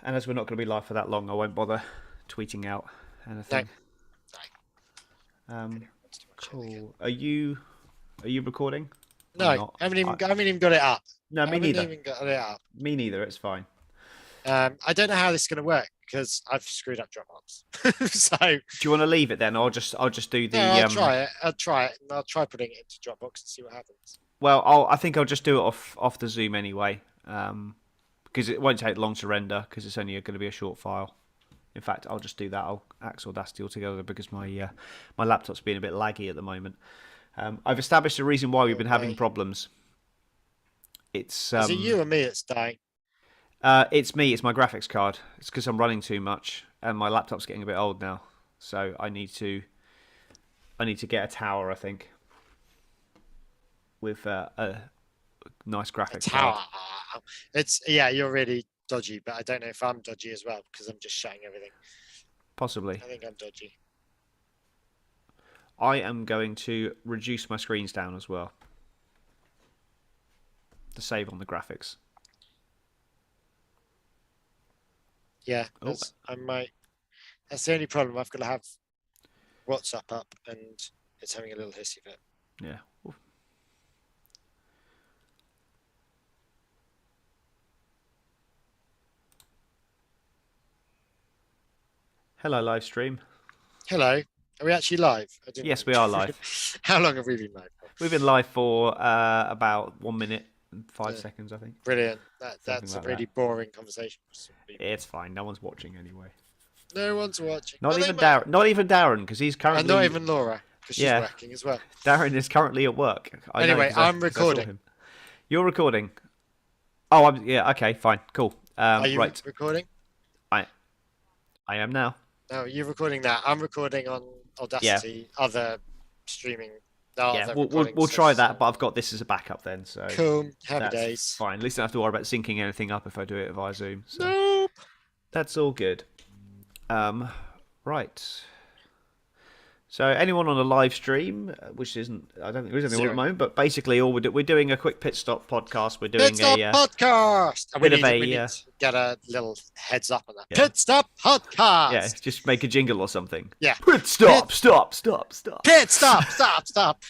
And as we're not going to be live for that long, I won't bother tweeting out anything. No. Cool. Are you recording? No, I haven't even got it up. No, me neither. Even got it up. Me neither. It's fine. I don't know how this is going to work because I've screwed up Dropbox. So do you want to leave it then? I'll just do the. I'll try it. I'll try it. And I'll try putting it into Dropbox and see what happens. Well, I think I'll just do it off the Zoom anyway, because it won't take long to render because it's only going to be a short file. In fact, I'll just do that. I'll axe Audacity altogether because my laptop's being a bit laggy at the moment. I've established a reason why we've been having problems. It's is it you or me that's dying? It's me. It's my graphics card. It's because I'm running too much, and my laptop's getting a bit old now. So I need to get a tower, I think, with a nice graphics card. You're really dodgy, but I don't know if I'm dodgy as well because I'm just shutting everything. Possibly. I think I'm dodgy. I am going to reduce my screens down as well to save on the graphics. Yeah, I might. That's the only problem. I've got to have WhatsApp up, and it's having a little hissy fit. Yeah. Oof. Hello, live stream. Hello. Are we actually live? Yes, we are live. How long have we been live for? We've been live for about 1 minute and 5 seconds, I think. Brilliant. That's like a really boring conversation. It's fine. No one's watching anyway. No one's watching. Not even Darren. Not even Darren, because he's currently. And not even Laura, because she's working as well. Darren is currently at work. Anyway, I'm recording. You're recording. Oh, okay, fine, cool. Are you right. recording? I am now. No, you're recording that. I'm recording on Audacity, other streaming. We'll try that, but I've got this as a backup then. So cool. Happy days. Fine. At least I don't have to worry about syncing anything up if I do it via Zoom. So nope. That's all good. Right. So anyone on a live stream, which isn't, I don't think there is anyone at the moment, but basically we're doing a quick pit stop podcast. We're doing podcast. And we need to get a little heads up on that. Yeah. Pit stop podcast. Yeah, just make a jingle or something. Yeah. Pit stop, stop. Pit stop.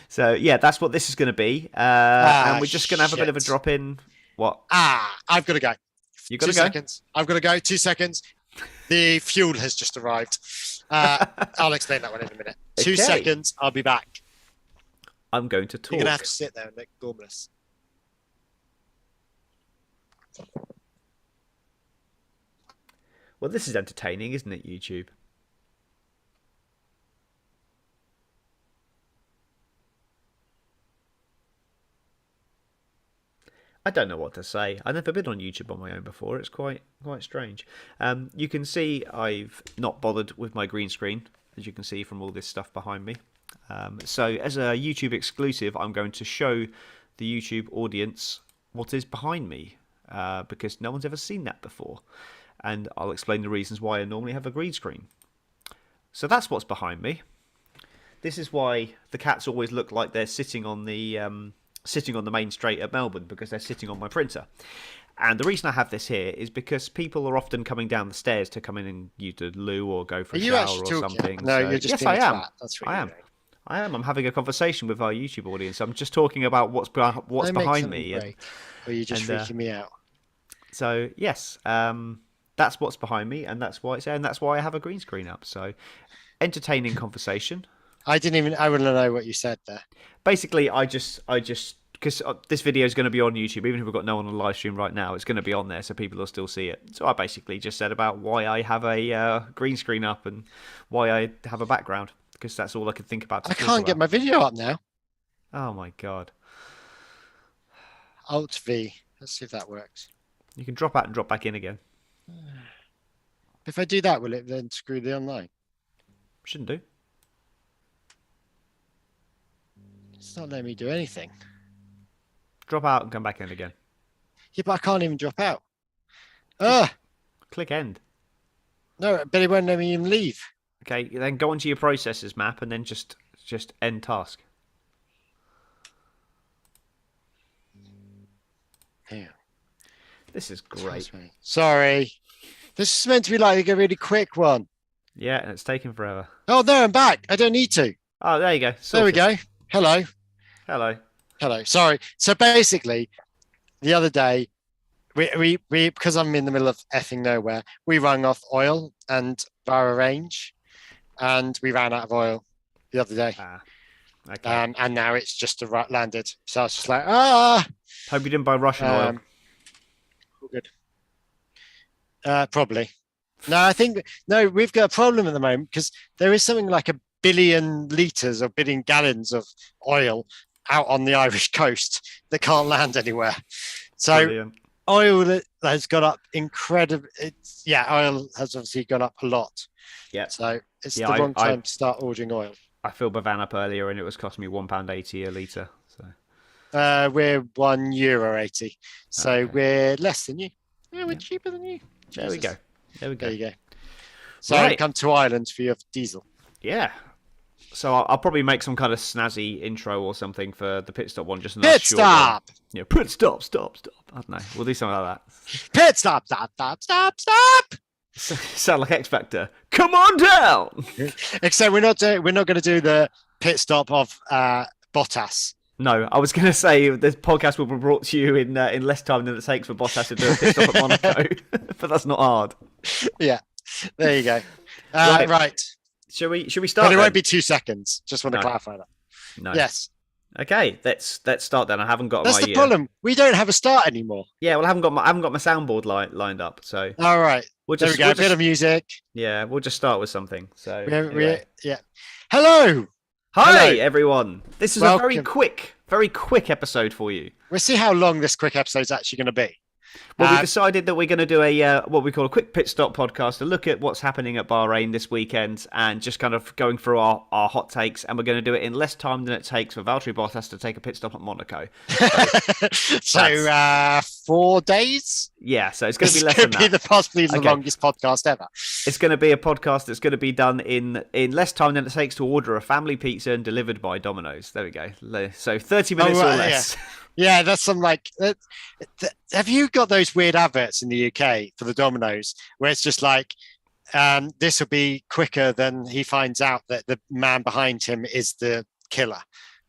So yeah, that's what this is going to be. And we're just going to have a bit of a drop in. What? I've got to go. You got to go? 2 seconds. I've got to go. 2 seconds. The fuel has just arrived. I'll explain that one in a minute. 2 seconds. I'll be back. I'm going to talk. You're going to have to sit there and look gormless. Well, this is entertaining, isn't it, YouTube? I don't know what to say. I've never been on YouTube on my own before. It's quite strange. You can see I've not bothered with my green screen, as you can see from all this stuff behind me. So as a YouTube exclusive, I'm going to show the YouTube audience what is behind me, because no one's ever seen that before. And I'll explain the reasons why I normally have a green screen. So that's what's behind me. This is why the cats always look like they're sitting on the main straight at Melbourne, because they're sitting on my printer. And the reason I have this here is because people are often coming down the stairs to come in and use the loo or go for a shower or something. No, you're just yes, I am. I am. I'm having a conversation with our YouTube audience. I'm just talking about what's behind me. Or you're just freaking me out. So yes, that's what's behind me, and that's why I have a green screen up. So entertaining conversation. I wouldn't know what you said there. Basically, I just because this video is going to be on YouTube, even if we've got no one on the live stream right now, it's going to be on there, so people will still see it. So I basically just said about why I have a green screen up and why I have a background, because that's all I could think about. I can't get my video up now. Oh my god. Alt V. Let's see if that works. You can drop out and drop back in again. If I do that, will it then screw the online? Shouldn't do. It's not letting me do anything. Drop out and come back in again. Yeah, but I can't even drop out. Click end. No, but it won't let me even leave. Okay, then go onto your processes map and then just end task. Yeah. This is great. Sorry. This is meant to be like a really quick one. Yeah, and it's taken forever. Oh, there, I'm back. I don't need to. Oh, there you go. There we go. Hello. Hello. Hello. Sorry. So basically, the other day, we because I'm in the middle of effing nowhere, we rang off oil and Barra range, and we ran out of oil the other day. Okay. And now it's just landed. So I was just like, Hope you didn't buy Russian oil. All good. Probably. No, we've got a problem at the moment because there is something like 1 billion litres or 1 billion gallons of oil out on the Irish coast that can't land anywhere. So Brilliant. oil has gone up incredibly. Oil has obviously gone up a lot. Yeah. So it's the wrong time to start ordering oil. I filled my van up earlier and it was costing me £1.80 a litre. So we're €1.80. So we're less than you. Yeah, we're cheaper than you. There we go. There you go. So come to Ireland for your diesel. Yeah. So I'll probably make some kind of snazzy intro or something for the pit stop one. Just pit stop. Yeah, pit stop. I don't know. We'll do something like that. Pit stop. Sound like X Factor. Come on down. Except we're not going to do the pit stop of Bottas. No, I was going to say this podcast will be brought to you in less time than it takes for Bottas to do a pit stop at Monaco, but that's not hard. Yeah, there you go. Right. Should we start? But it won't be 2 seconds. Just want to clarify that. No. Yes. Okay, let's start then. I haven't got That's the problem. We don't have a start anymore. Yeah, well, I haven't got my soundboard lined up. So all right, there we go. A bit of music. Yeah, we'll just start with something. So yeah. Hello. Hi everyone. This is a very quick episode for you. We'll see how long this quick episode is actually going to be. Well, we decided that we're going to do a what we call a quick pit stop podcast to look at what's happening at Bahrain this weekend and just kind of going through our hot takes. And we're going to do it in less time than it takes for Valtteri Bottas to take a pit stop at Monaco. So 4 days? Yeah, so it's going to be less than that. This could be possibly the longest podcast ever. It's going to be a podcast that's going to be done in less time than it takes to order a family pizza and delivered by Domino's. There we go. So 30 minutes or less. Yeah, that's some like. Have you got those weird adverts in the UK for the Domino's where it's just like, this will be quicker than he finds out that the man behind him is the killer,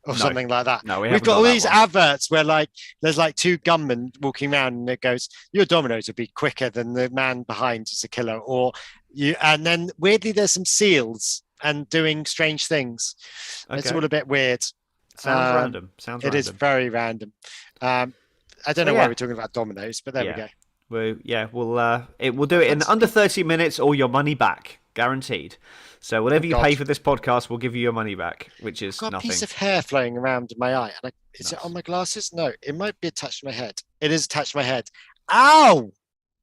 or something like that? No, we've got all these adverts where like there's like 2 gunmen walking around and it goes, your Domino's will be quicker than the man behind is a killer, or you. And then weirdly, there's some seals and doing strange things. Okay. It's all a bit weird. Sounds random. It is very random. I don't know why we're talking about Domino's, but there we go. We'll do it in under 30 minutes or your money back, guaranteed. So whatever you pay for this podcast, we'll give you your money back, which is I've got nothing. A piece of hair flowing around my eye. Is it on my glasses? No, it might be attached to my head. It is attached to my head. Ow!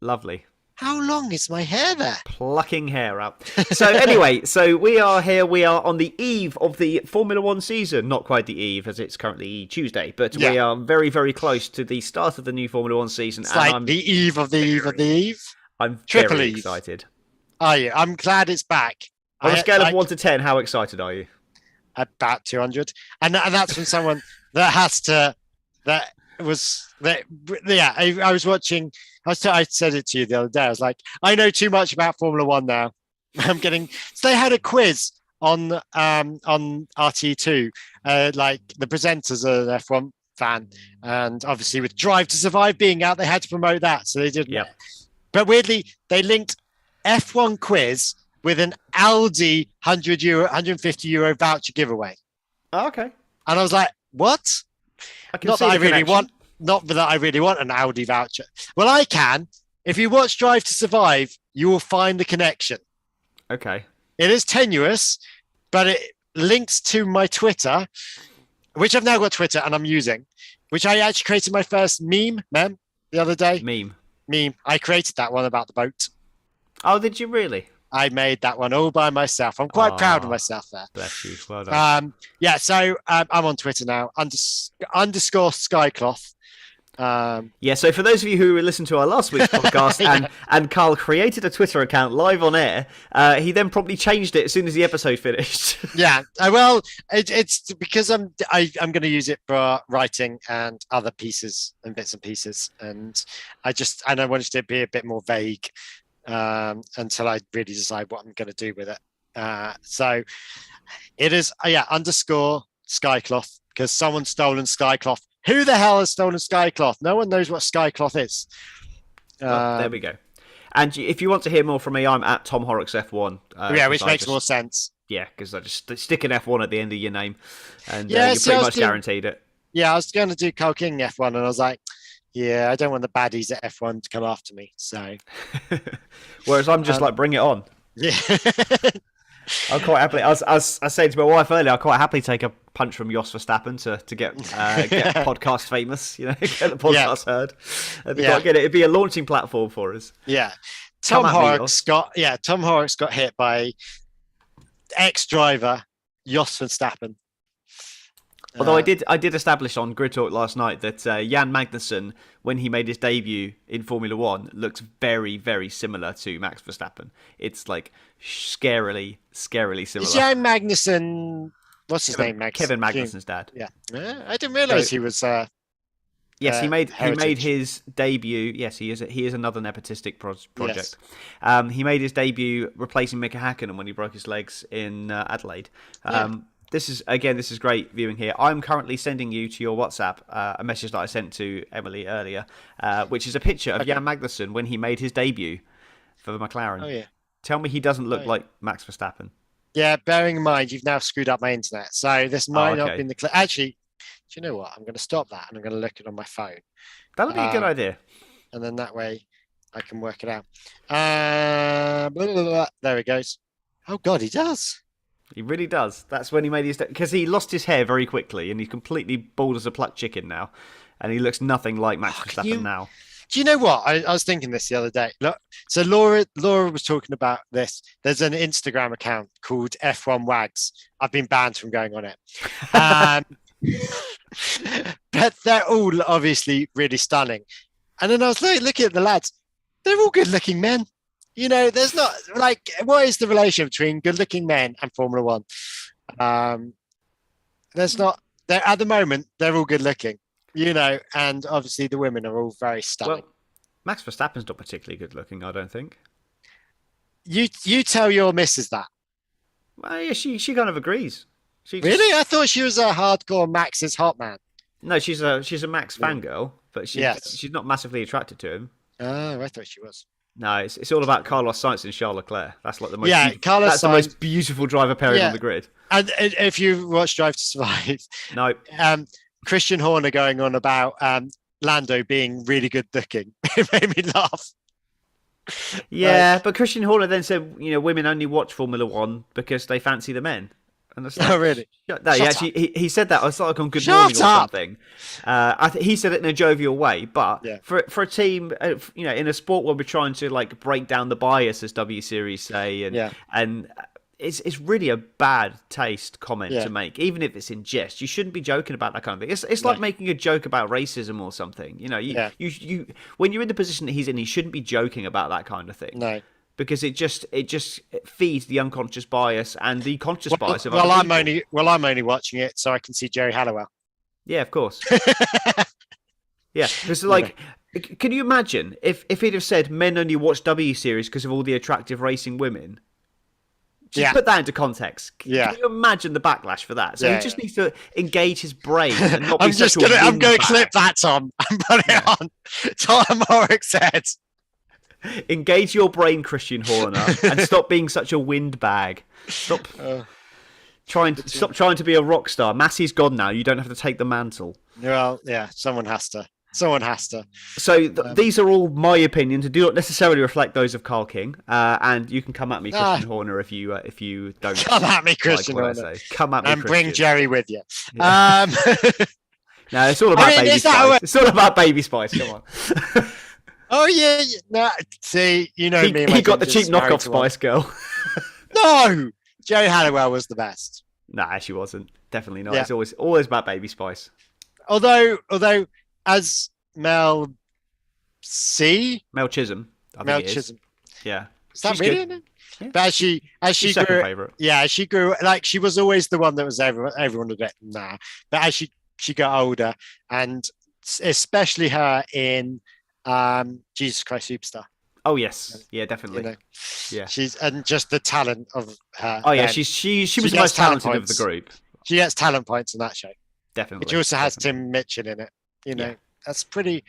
Lovely. How long is my hair there? Plucking hair out. So anyway, we are here. We are on the eve of the Formula One season. Not quite the eve, as it's currently Tuesday, but we are very, very close to the start of the new Formula One season. It's like the eve of the eve of the eve. I'm very excited. Are you? I'm glad it's back. On a scale of 1 to 10, how excited are you? About 200. And that's from someone that has to... I was watching... I said it to you the other day. I was like, I know too much about Formula One now. So they had a quiz on RT2. Like the presenters are an F1 fan, and obviously with Drive to Survive being out, they had to promote that. So they did. Yep. But weirdly, they linked F1 quiz with an Aldi €100, €150 voucher giveaway. Oh, okay. And I was like, what? Not that I really want an Audi voucher. Well, I can. If you watch Drive to Survive, you will find the connection. Okay. It is tenuous, but it links to my Twitter, which I've now got Twitter and I'm using, which I actually created my first meme the other day. Meme. I created that one about the boat. Oh, did you really? I made that one all by myself. I'm quite proud of myself there. Bless you. Well done. So I'm on Twitter now, _Skycloth. Yeah, so for those of you who listened to our last week's podcast and Carl created a Twitter account live on air, he then promptly changed it as soon as the episode finished. Yeah, well, it's because I'm going to use it for writing and other pieces and bits and pieces, and I wanted to be a bit more vague until I really decide what I'm going to do with it. So it is, underscore Skycloth, because someone's stolen Skycloth. Who the hell has stolen Skycloth? No one knows what Skycloth is. Well, there we go. And if you want to hear more from me, I'm at Tom Horrocks F1. Which makes more sense. Yeah, because I just stick an F1 at the end of your name, and you're pretty much guaranteed it. Yeah, I was going to do Carl King F1, and I was like, yeah, I don't want the baddies at F1 to come after me. So, whereas I'm just like, bring it on. Yeah. I'm quite happily. I was saying to my wife earlier, I'll quite happily take a punch from Jos Verstappen to get podcast famous. You know, get the podcast heard. It'd be quite good. It'd be a launching platform for us. Yeah, Tom Horrocks got hit by ex-driver Jos Verstappen. Although I did establish on Grid Talk last night that Jan Magnussen, when he made his debut in Formula One, looks very, very similar to Max Verstappen. It's like scarily similar. Is Jan Magnussen? What's his name? Kevin Magnussen's dad. Yeah, I didn't realise he was. Yes, he made his debut. Yes, he is another nepotistic project. Yes. He made his debut replacing Mika Hakkinen when he broke his legs in Adelaide. This is great viewing here. I'm currently sending you to your WhatsApp a message that I sent to Emily earlier, which is a picture of Jan Magnussen when he made his debut for the McLaren. Oh yeah. Tell me he doesn't look like Max Verstappen. Yeah, bearing in mind you've now screwed up my internet, so this might not be the Actually, do you know what? I'm going to stop that and I'm going to look it on my phone. That'll be a good idea. And then that way I can work it out. There he goes. Oh God, he does. He really does. That's when he made his... Because he lost his hair very quickly and he's completely bald as a plucked chicken now. And he looks nothing like Max Verstappen now. Do you know what? I was thinking this the other day. Look, so Laura was talking about this. There's an Instagram account called F1 Wags. I've been banned from going on it. But they're all obviously really stunning. And then I was looking at the lads. They're all good-looking men. You know, there's not like, what is the relation between good-looking men and Formula One? There's not. At the moment, they're all good-looking. You know, and obviously the women are all very stunning. Well, Max Verstappen's not particularly good-looking, I don't think. You tell your missus that. Well, yeah, she kind of agrees. Really? I thought she was a hardcore Max's hot man. No, she's a Max fangirl, but she's not massively attracted to him. Oh, I thought she was. No, it's all about Carlos Sainz and Charles Leclerc. That's like the most the most beautiful driver pairing on the grid. And if you watch Drive to Survive, no, Christian Horner going on about Lando being really good looking, it made me laugh. Yeah, but Christian Horner then said, you know, women only watch Formula One because they fancy the men. And that's like, oh, really? He said that. I was like on Good Morning or something. He said it in a jovial way, but for a team, you know, in a sport where we're trying to like break down the bias, as W Series say, and it's really a bad taste comment to make, even if it's in jest. You shouldn't be joking about that kind of thing. It's like making a joke about racism or something. You know, you when you're in the position that he's in, he shouldn't be joking about that kind of thing. No. Because it just feeds the unconscious bias and the conscious bias of other people. I'm only watching it so I can see Jerry Halliwell. Yeah, of course. Yeah, because like, can you imagine if he'd have said men only watch W Series because of all the attractive racing women? Just put that into context. Can you imagine the backlash for that? So he just needs to engage his brain and not be I'm going to clip that, Tom, and put it on. Tom Horrocks said. Engage your brain, Christian Horner, and stop being such a windbag. Stop trying to be a rock star. Massey's gone now. You don't have to take the mantle. Well, yeah, someone has to. So these are all my opinions and do not necessarily reflect those of Carl King. And you can come at me, Christian Horner, if you don't come at me, Christian Horner. Come at me, and Christian. Bring Jerry with you. Yeah. No, it's all about Baby Spice. It's all about Baby Spice. Come on. Oh yeah, no. See, you know me. He got the cheap knockoff Spice Girl. No, Jerry Halliwell was the best. Nah, she wasn't. Definitely not. Yeah. It's always about Baby Spice. Although, as Mel C. Mel Chisholm, I Mel think it is. Chisholm. Yeah, Is that she's really good. in it? Yeah, But as she she's second grew, favorite. yeah, as she grew, like she was always the one that was everyone was a bit nah. But as she got older, and especially her in Jesus Christ Superstar, Oh yes, yeah, you definitely. know, Yeah. she's and just the talent of her. Oh yeah, Then she was the gets most talent talented of the points. group. She gets talent points in that show, which Definitely, also has definitely. Tim Mitchell in it. You Yeah, know, that's pretty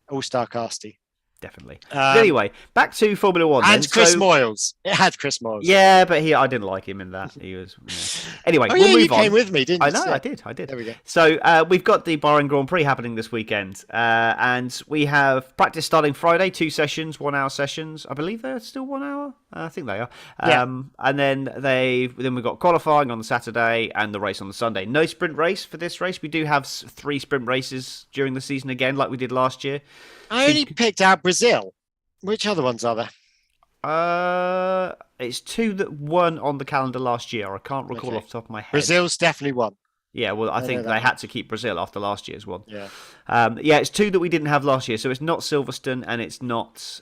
all-star casty. definitely. But anyway, back to Formula One then. And Chris So Moyles. It had Chris Moyles. yeah, but I didn't like him in that. He was. Anyway, Oh we'll yeah, you move came on. with me, didn't you? I know, Yeah. I did. There we go. So we've got the Bahrain Grand Prix happening this weekend, and we have practice starting Friday, 2 sessions, 1 hour sessions. I believe they're still 1 hour. I think they are. Yeah. And then we've got qualifying on the Saturday and the race on the Sunday. No sprint race for this race. We do have 3 sprint races during the season again, like we did last year. I only picked out Brazil. Which other ones are there? It's 2 that weren't on the calendar last year. I can't recall off the top of my head. Brazil's definitely one. Yeah, well, I think they had to keep Brazil after last year's one. Yeah. Yeah, it's 2 that we didn't have last year. So it's not Silverstone and it's not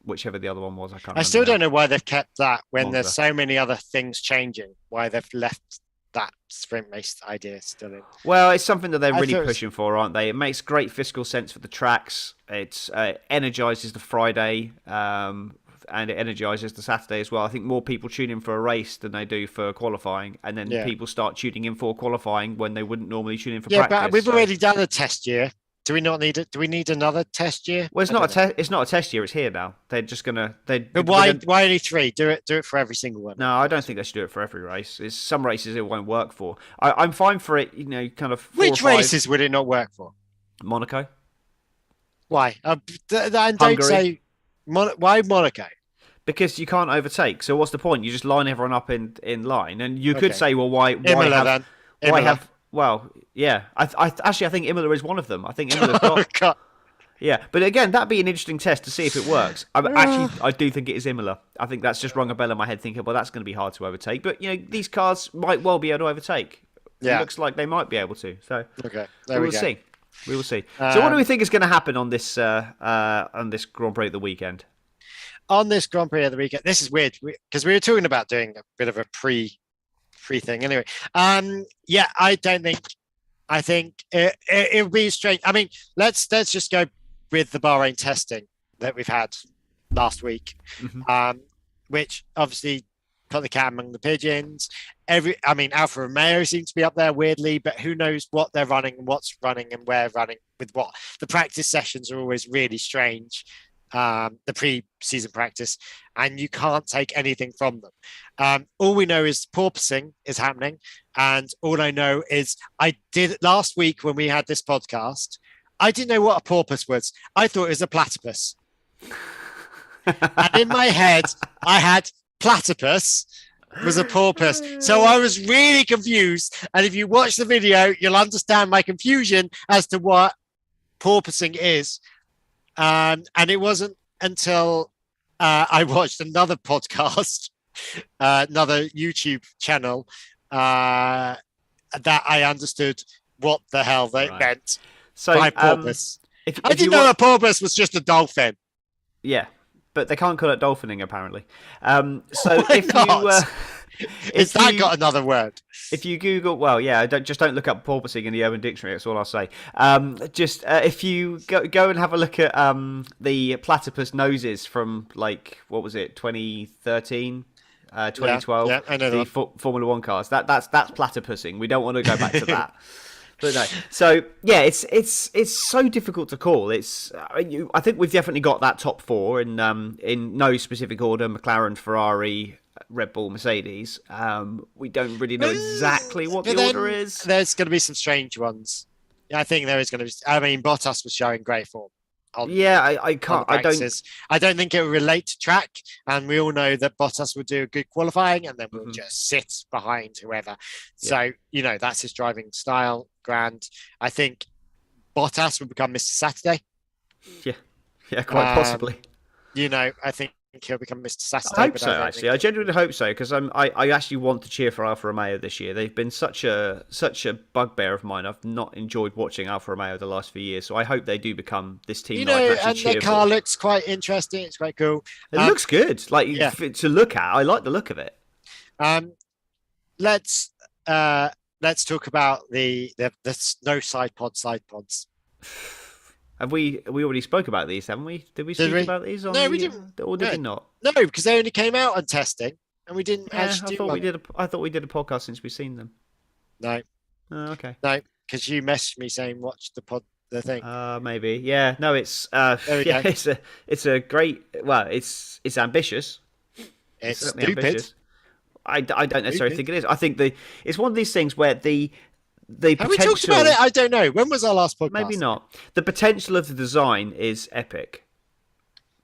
whichever the other one was. I can't remember. I still don't know why they've kept that when Monza. there's so many other things changing. Why they've left that sprint race idea still in. Well, it's something that they're I really thought it was- pushing for, aren't they? It makes great fiscal sense for the tracks. It energizes the Friday, and it energizes the Saturday as well. I think more people tune in for a race than they do for qualifying, and then people start tuning in for qualifying when they wouldn't normally tune in for practice. Yeah, but we've already done a test year. Do we not need it? Do we need another test year? Well, it's not a test. It's not a test year. It's here now. They're just gonna. But why only 3? Do it for every single one. No, I don't think they should do it for every race. It's some races it won't work for. I'm fine for it. Kind of. 4 Which or 5. races would it not work for? Monaco. Why? And don't Hungary. say why Monaco? Because you can't overtake. So what's the point? You just line everyone up in line, and you could say, well, why Imola, have? then. Why Imola. have? Well, yeah. I think Imola is one of them. I think Imola's got. God. Yeah, but again, that'd be an interesting test to see if it works. I do think it is Imola. I think that's just rung a bell in my head, thinking, well, that's going to be hard to overtake. But these cars might well be able to overtake. Yeah. It looks like they might be able to. So Okay, we will see. We will see. So what do we think is going to happen on this Grand Prix at the weekend? On this Grand Prix of the weekend, this is weird because we were talking about doing a bit of a pre thing. Anyway, yeah, I think it would be strange. I mean, let's just go with the Bahrain testing that we've had last week, which obviously put the cat among the pigeons. Alfa Romeo seems to be up there weirdly, but who knows what they're running and what's running and where running with what. The practice sessions are always really strange. The pre-season practice, and you can't take anything from them. All we know is porpoising is happening, and all I know is I did last week when we had this podcast. I didn't know what a porpoise was. I thought it was a platypus, and in my head, I had platypus was a porpoise. So I was really confused. And if you watch the video, you'll understand my confusion as to what porpoising is. And it wasn't until I watched another podcast, another YouTube channel, that I understood what the hell they meant by porpoise. I didn't know a porpoise was just a dolphin. Yeah, but they can't call it dolphining apparently. So if got another word? If you Google, well, yeah, don't look up porpoising in the Urban Dictionary. That's all I'll say. If you go and have a look at the platypus noses from what was it, 2013, 2012, I know the Formula One cars. That's platypusing. We don't want to go back to that. But no, so yeah, it's so difficult to call. I think we've definitely got that top 4 in no specific order: McLaren, Ferrari, Red Bull, Mercedes. We don't really know exactly what the order is. There's going to be some strange ones. I think there is going to be. I mean, Bottas was showing great form. I can't. I don't think it will relate to track, and we all know that Bottas will do a good qualifying, and then we'll just sit behind whoever. So that's his driving style. Grand. I think Bottas will become Mr. Saturday. Yeah, quite possibly. I think he'll become Mr. I Saturday. hope But so. I don't Actually, think I he will. genuinely hope so because I actually want to cheer for Alfa Romeo this year. They've been such a bugbear of mine. I've not enjoyed watching Alfa Romeo the last few years, so I hope they do become this team that I can actually And their cheer car for. looks quite interesting. It's quite cool. It looks good, like Yeah. to look at. I like the look of it. Um, let's let's talk about the no side pods. Have we already spoke about these? Haven't we? Did we Did speak we? about these on No, we the didn't. or did No, we not? no, because they only came out on testing, and we didn't Yeah, actually I do thought we one. did. I thought we did a podcast since we've seen them. No, Oh, okay. no, because you messaged me saying watch the thing. Maybe. Yeah. No, it's There we yeah, go. it's a great. Well, it's ambitious. It's It's certainly stupid. ambitious. I don't necessarily Stupid. think it is. I think it's one of these things where the Have we talked about potential. it? I don't know. When was our last podcast? Maybe not. The potential of the design is epic,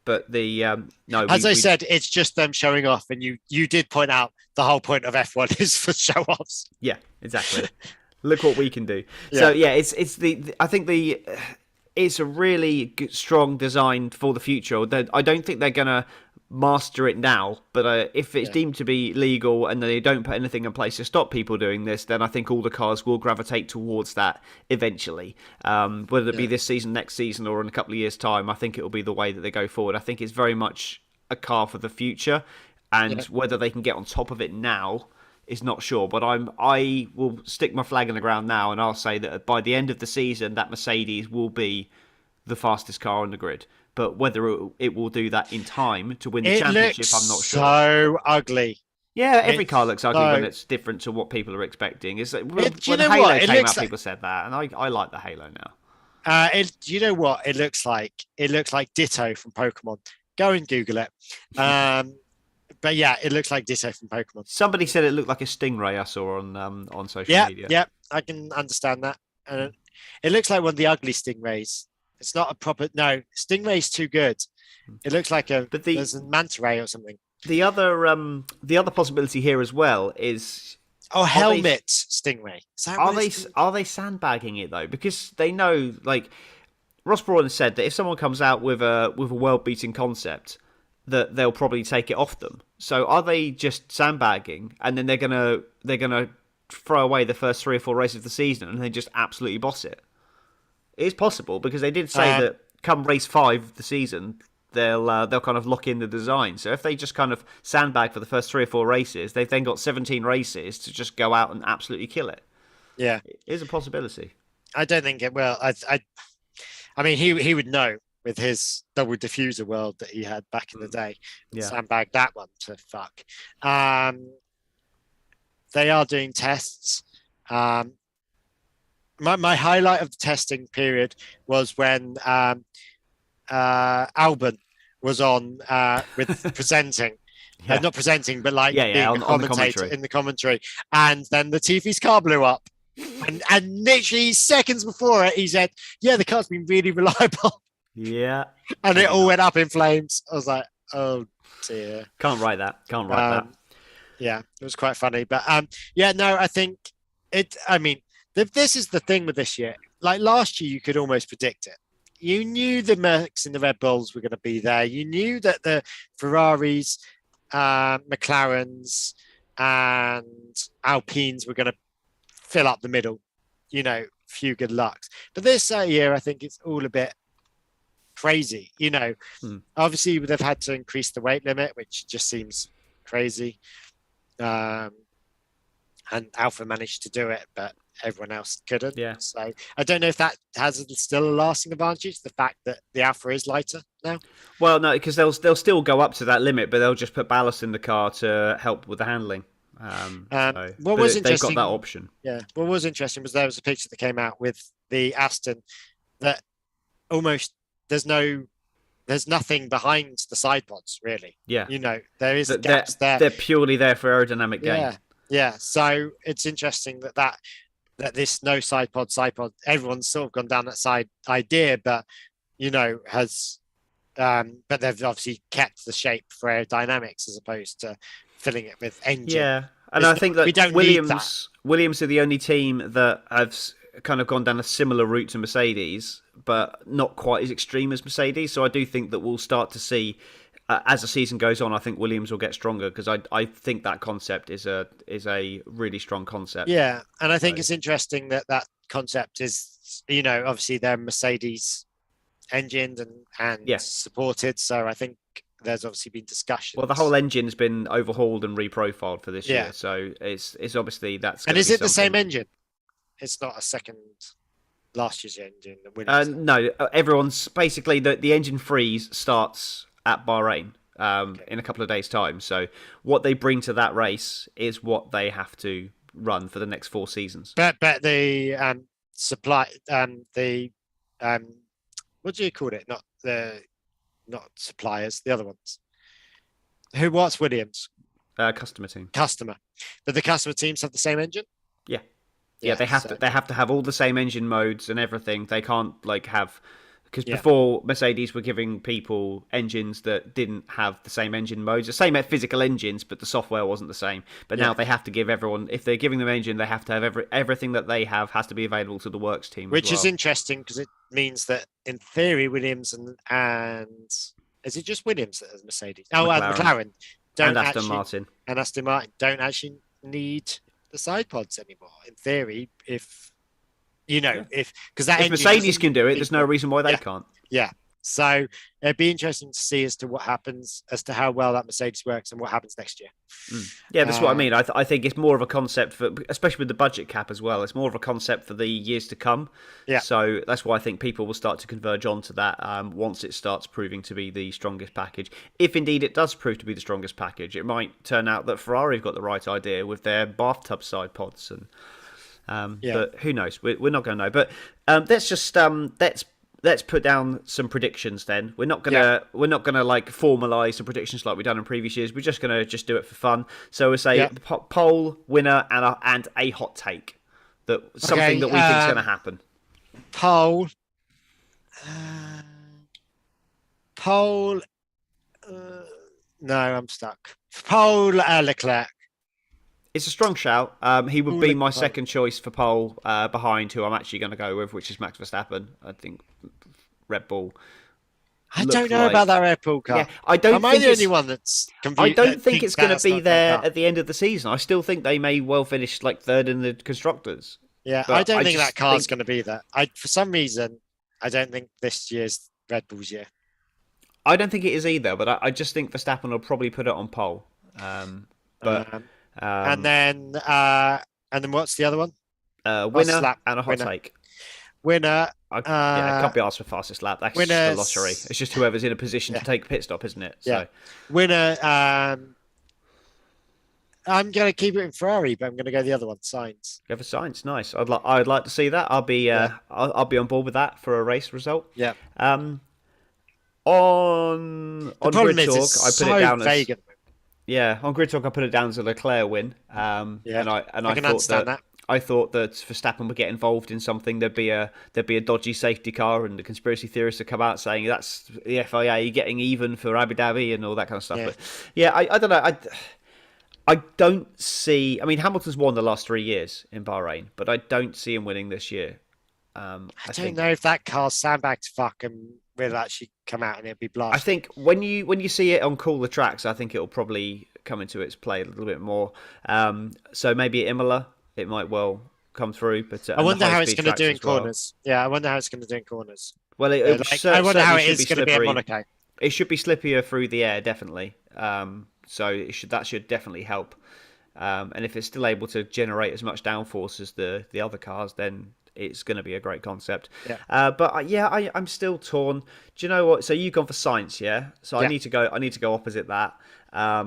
but the no. As I said, it's just them showing off, and you did point out the whole point of F1 is for show offs. Yeah, exactly. Look what we can do. Yeah. So yeah, it's I think it's a really strong design for the future. I don't think they're gonna master it now, but if it's deemed to be legal and they don't put anything in place to stop people doing this, then I think all the cars will gravitate towards that eventually. Whether it be this season, next season, or in a couple of years' time, I think it will be the way that they go forward. I think it's very much a car for the future, and whether they can get on top of it now is not sure. But I will stick my flag in the ground now, and I'll say that by the end of the season, that Mercedes will be the fastest car on the grid. But whether it will do that in time to win the championship, I'm not sure. So ugly. Yeah, every car looks ugly when so- it's different to what people are expecting. Is that do when you know Halo what? It came looks out, like- people said that, and I like the Halo now. Do you know what it looks like? It looks like Ditto from Pokemon. Go and Google it. But yeah, it looks like Ditto from Pokemon. Somebody said it looked like a stingray I saw on social Yeah, media. yeah, I can understand that. And it looks like one of the ugly stingrays. It's not a proper. No, stingray's too good. It looks like there's a manta ray or something. The other possibility here as well is helmet stingray. Is that what it's called? are they sandbagging it though? Because they know, like Ross Brawn said, that if someone comes out with a world beating concept, that they'll probably take it off them. So are they just sandbagging and then they're gonna throw away the first 3 or 4 races of the season and then just absolutely boss it? It is possible because they did say that come race 5 of the season, they'll kind of lock in the design. So if they just kind of sandbag for the first 3 or 4 races, they've then got 17 races to just go out and absolutely kill it. Yeah, it is a possibility. I don't think it will. I mean, he would know with his double diffuser world that he had back in the day. Sandbag that one to fuck. They are doing tests. My highlight of the testing period was when Albon was on with presenting. Not presenting, but like being a commentator in the commentary. And then the Tiffy's car blew up. And literally seconds before it, he said, "Yeah, the car's been really reliable." Yeah. And it all went up in flames. I was like, "Oh dear." Can't write that. Yeah, it was quite funny. But I think it. I mean, this is the thing with this year. Like last year, you could almost predict it. You knew the Mercs and the Red Bulls were going to be there. You knew that the Ferraris, McLarens, and Alpines were going to fill up the middle, few good lucks. But this year, I think it's all a bit crazy. Obviously they've had to increase the weight limit, which just seems crazy. And Alpha managed to do it, but everyone else couldn't. Yeah. So I don't know if that has still a lasting advantage, the fact that the Alpha is lighter now. Well, no, because they'll still go up to that limit, but they'll just put ballast in the car to help with the handling. What was interesting? They've got that option. Yeah. What was interesting was there was a picture that came out with the Aston that almost there's nothing behind the side pods really. Yeah. There is gaps there. They're purely there for aerodynamic gain. Yeah. Yeah. So it's interesting that this no side pod, everyone's sort of gone down that side idea, but has but they've obviously kept the shape for aerodynamics as opposed to filling it with engine. Yeah, and I think that we don't Williams are the only team that have kind of gone down a similar route to Mercedes, but not quite as extreme as Mercedes. So I do think that we'll start to see as the season goes on, I think Williams will get stronger because I think that concept is a really strong concept. Yeah, and I think So- it's interesting that that concept is, obviously they're Mercedes engined and Yeah. supported. So I think there's obviously been discussions. Well, the whole engine's been overhauled and reprofiled for this Yeah. year, so it's obviously that's. And gonna is be it the same something- engine? It's not a second last year's engine. The Williams. No, everyone's basically the engine freeze starts at Bahrain in a couple of days' time. So what they bring to that race is what they have to run for the next 4 seasons. But the supply the what do you call it? Not suppliers, the other ones. What's Williams? Customer team. Customer. But the customer teams have the same engine? Yeah. Yeah, they have so- to. They have to have all the same engine modes and everything. They can't have because Yeah. before Mercedes were giving people engines that didn't have the same engine modes, the same physical engines, but the software wasn't the same. But now Yeah. they have to give everyone, if they're giving them engine, they have to have everything that they have has to be available to the works team. Which as is well. interesting because it means that in theory Williams and is it just Williams that has Mercedes? Oh, and McLaren. McLaren And Aston Martin. and Aston Martin don't actually need the side pods anymore. In theory, if because that If engine Mercedes doesn't can do it, need there's no reason why they Yeah. can't. Yeah. So it'd be interesting to see as to what happens, as to how well that Mercedes works and what happens next year. Yeah, that's what I mean. I think it's more of a concept for, especially with the budget cap as well. It's more of a concept for the years to come. Yeah. So that's why I think people will start to converge onto that once it starts proving to be the strongest package. If indeed it does prove to be the strongest package, it might turn out that Ferrari have got the right idea with their bathtub side pods and. But who knows? We're not going to know. But let's just let's put down some predictions. Then we're not gonna like formalize the predictions like we've done in previous years. We're just gonna do it for fun. So we say poll winner and a hot take that something that we think is going to happen. Poll. No, I'm stuck. Poll Leclerc. It's a strong shout. He would Ooh, be look my at that. second choice for pole behind who I'm actually going to go with, which is Max Verstappen. I think Red Bull. I look don't know like- about that Red Bull car. Yeah, I don't Am I think the it's, only one that's I confused? don't think it's going to be there Car? at the end of the season. I still think they may well finish like third in the constructors. Yeah, but I don't I think just that car's think- going to be there. For some reason, I don't think this year's Red Bull's year. I don't think it is either, but I just think Verstappen will probably put it on pole. And then what's the other one? Winner lap and a hot winner. take. Winner. I can't be asked for fastest lap. That's just a winners- lottery. It's just whoever's in a position Yeah. to take a pit stop, isn't it? Yeah. So Winner. I'm going to keep it in Ferrari, but I'm going to go the other one, Sainz. go for science. Nice. I'd like to see that. I'll be I'll be on board with that for a race result. Yeah. On The problem Grid is Talk, it's I put so it down vague. as on Grid Talk. I put it down as a Leclerc win. Yeah. And I I can thought understand that. I thought that Verstappen would get involved in something. There'd be a dodgy safety car, and the conspiracy theorists would come out saying that's the FIA getting even for Abu Dhabi and all that kind of stuff. Yeah. But yeah, I don't know. I don't see. I mean, Hamilton's won the last 3 years in Bahrain, but I don't see him winning this year. I don't know if that car's sandbagged fuck and will actually come out and it'll be I blasted. think when you see it on cooler tracks, I think it'll probably come into its play a little bit more. So maybe at Imola, it might well come through. But I wonder how it's going to do in corners. Yeah, I wonder how it's going to do in corners. Well, I wonder how it certainly is should be going to be at slippery. Monaco. It should be slippier through the air, definitely. So that should definitely help. And if it's still able to generate as much downforce as the other cars, then it's going to be a great concept. Yeah. I'm still torn. Do you know what? So you've gone for science, yeah. So Yeah. I need to go opposite that. I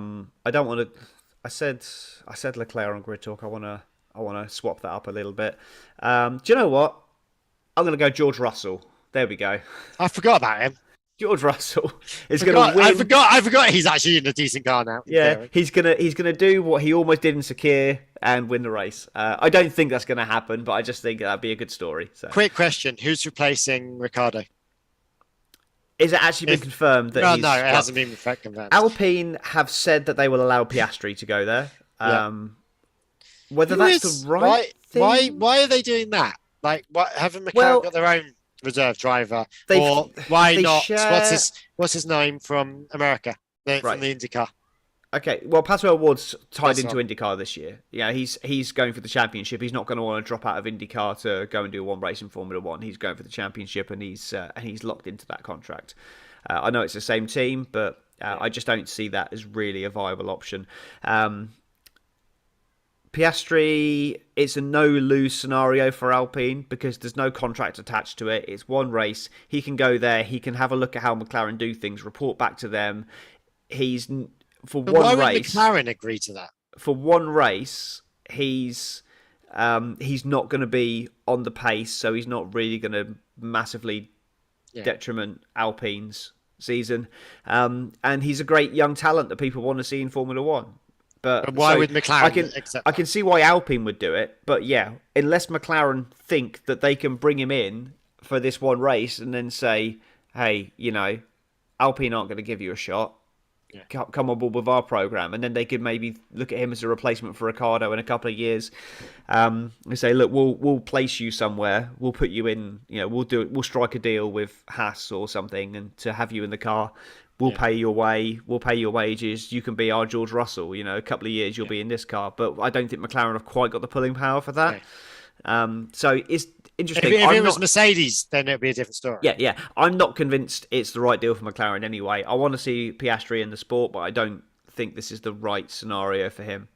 don't want to. I said Leclerc on Grid Talk. I want to swap that up a little bit. Do you know what? I'm going to go George Russell. There we go. I forgot about him. George Russell is going to win. I forgot he's actually in a decent car now. in Yeah, theory. he's gonna do what he almost did in Sakir and win the race. I don't think that's gonna happen, but I just think that'd be a good story. So, Quick question: who's replacing Ricardo? is it actually been confirmed that? No, he's, no, it hasn't been confirmed. Alpine have said that they will allow Piastri to go there. Yeah. Whether Who that's is- the right thing, Why are they doing that? Like, what haven't McLaren Well, got their own reserve driver? They- Or why they not? share- What's his name from America? from the IndyCar. Okay, well, Pascal Ward's tied That's into IndyCar this year. Yeah, he's going for the championship. He's not going to want to drop out of IndyCar to go and do one race in Formula One. He's going for the championship, and he's locked into that contract. I know it's the same team, but I just don't see that as really a viable option. Piastri, it's a no-lose scenario for Alpine because there's no contract attached to it. It's one race. He can go there. He can have a look at how McLaren do things, report back to them. But why would McLaren agree to that? For one race, he's not going to be on the pace, so he's not really going to massively detriment Alpine's season. And he's a great young talent that people want to see in Formula One. But why would McLaren accept I can see why Alpine would do it, but yeah, unless McLaren think that they can bring him in for this one race and then say, hey, Alpine aren't going to give you a shot. Yeah. Come on board with our program, and then they could maybe look at him as a replacement for Ricciardo in a couple of years. And say, look, we'll place you somewhere. We'll put you in. We'll strike a deal with Haas or something, and to have you in the car. We'll pay your way. We'll pay your wages. You can be our George Russell. A couple of years you'll be in this car. But I don't think McLaren have quite got the pulling power for that. Right. So it's interesting. If it was Mercedes, then it'd be a different story. Yeah. I'm not convinced it's the right deal for McLaren anyway. I want to see Piastri in the sport, but I don't think this is the right scenario for him,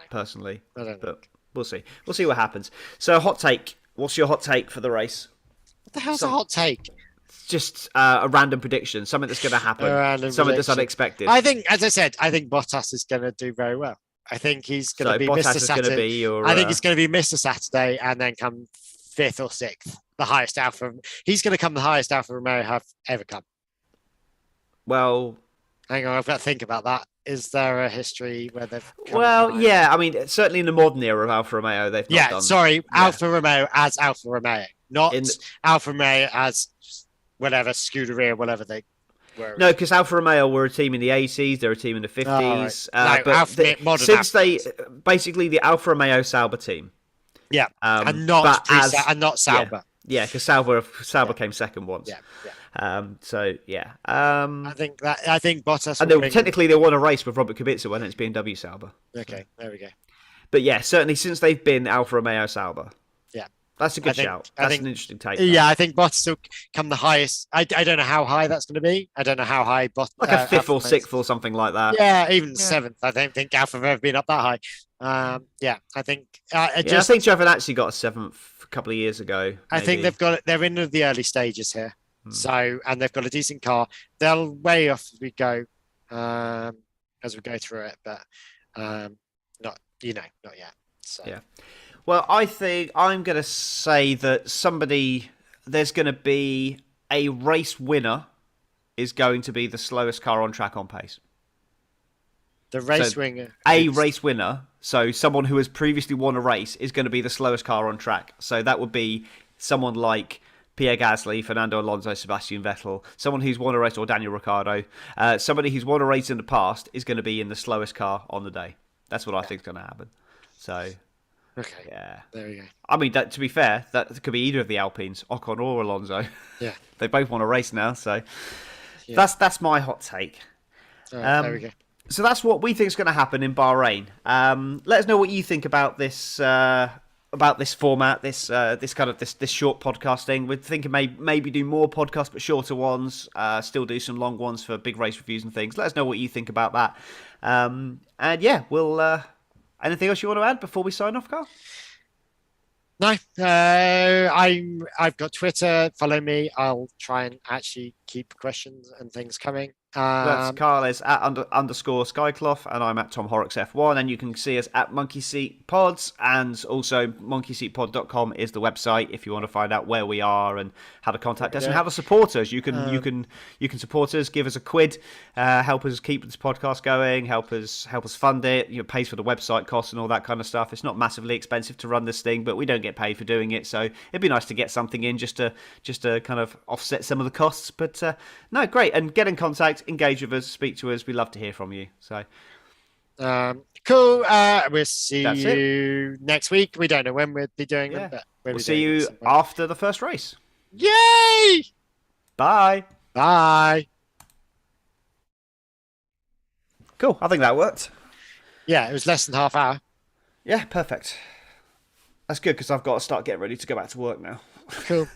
personally. But we'll see. We'll see what happens. So, hot take. What's your hot take for the race? What the hell's a hot take? Just a random prediction, something that's going to happen, something that's unexpected. I think, as I said, Bottas is going to do very well. I think he's going to be Mr. Saturday. I think he's going to be Mr. Saturday and then come 5th or 6th, the highest Alfa. He's going to come the highest Alfa Romeo have ever come. Well, hang on, I've got to think about that. Is there a history where they've come yeah, I mean, certainly in the modern era of Alfa Romeo, they've not done. Alfa Romeo as Alfa Romeo, not Alfa Romeo as whatever, Scuderia, whatever they were. No, because Alfa Romeo were a team in the 80s, they're a team in the 50s. Basically the Alfa Romeo Sauber team. Yeah, and not Sauber. Yeah, because Sauber came second once. Yeah. I think Bottas. And technically they won a race with Robert Kubica when it's BMW Sauber. Okay, there we go. But yeah, certainly since they've been Alfa Romeo Sauber. Yeah. That's a good shout. That's an interesting take. Yeah, I think Bottas will come the highest. I don't know how high that's going to be. I don't know how high Bottas. Like a 5th or 6th or something like that. Yeah, even 7th. I don't think Alfa have ever been up that high. I think. I think Giovinazzi got a 7th a couple of years ago. I think they're in the early stages here. So, and they've got a decent car. They'll weigh off as we go, as we go through it, but not yet. So. Yeah. Well, I think I'm going to say that there's going to be a race winner is going to be the slowest car on track on pace. The race winner. A race winner, so someone who has previously won a race is going to be the slowest car on track. So that would be someone like Pierre Gasly, Fernando Alonso, Sebastian Vettel, someone who's won a race, or Daniel Ricciardo. Somebody who's won a race in the past is going to be in the slowest car on the day. That's what I think is going to happen. So... Okay. Yeah. There we go. I mean, to be fair, that could be either of the Alpines, Ocon or Alonso. Yeah. They both want a race now, so that's my hot take. There we go. So that's what we think is going to happen in Bahrain. Let us know what you think about this format, this short podcast thing. We're thinking maybe do more podcasts, but shorter ones. Still do some long ones for big race reviews and things. Let us know what you think about that. And yeah, we'll. Anything else you want to add before we sign off, Carl? No, I've got Twitter. Follow me. I'll try and actually keep questions and things coming. That's Carl is at _Skycloth, and I'm at Tom Horrocks F1, and you can see us at Monkeyseat Pods, and also monkeyseatpod.com is the website if you want to find out where we are and how to contact us and how to support us. You can support us, give us a quid, help us keep this podcast going, help us fund it. Pays for the website costs and all that kind of stuff. It's not massively expensive to run this thing, but we don't get paid for doing it, so it'd be nice to get something in just to kind of offset some of the costs. But no, great, and get in contact. Engage with us, speak to us. We love to hear from you. So, cool. We'll see you next week. We don't know when we'll be doing them, but we'll see you after the first race. Yay! Bye. Bye. Cool. I think that worked. Yeah, it was less than half hour. Yeah, perfect. That's good because I've got to start getting ready to go back to work now. Cool.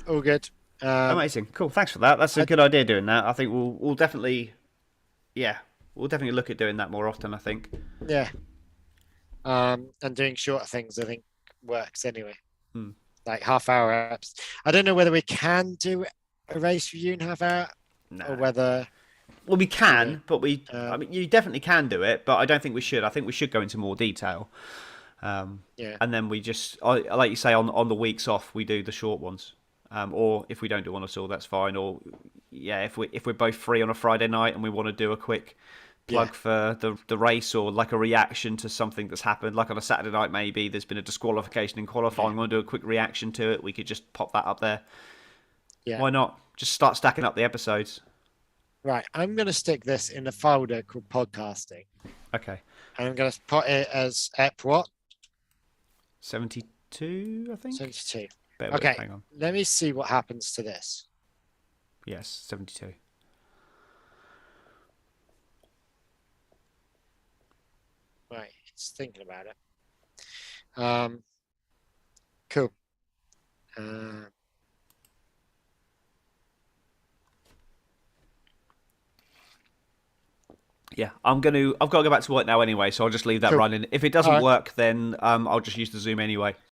All good. Amazing. Cool. Thanks for that. That's a I, good idea doing that. I think we'll definitely, yeah, we'll definitely look at doing that more often. I think. yeah. And doing shorter things, I think, works anyway. Hmm. Like half-hour apps. I don't know whether we can do a race review in half hour or Nah. whether Well, we you know. can, but I mean, you definitely can do it, but I don't think we should. I think we should go into more detail. Yeah. And then we just, like you say, on the weeks off, we do the short ones. Or if we don't do one at all, that's fine. Or yeah, if we're both free on a Friday night and we want to do a quick plug Yeah. for the race or like a reaction to something that's happened, like on a Saturday night maybe there's been a disqualification in qualifying. Yeah. We want to do a quick reaction to it. We could just pop that up there. Yeah. Why not? Just start stacking up the episodes. Right. I'm going to stick this in a folder called podcasting. Okay. And I'm going to put it as EP what? 72, I think. 72. Bear with, Okay. hang on. Let me see what happens to this. Yes, 72. Right. It's thinking about it. Cool. Yeah, I've got to go back to work now anyway, so I'll just leave that Cool. running. If it All doesn't right. work, then I'll just use the Zoom anyway.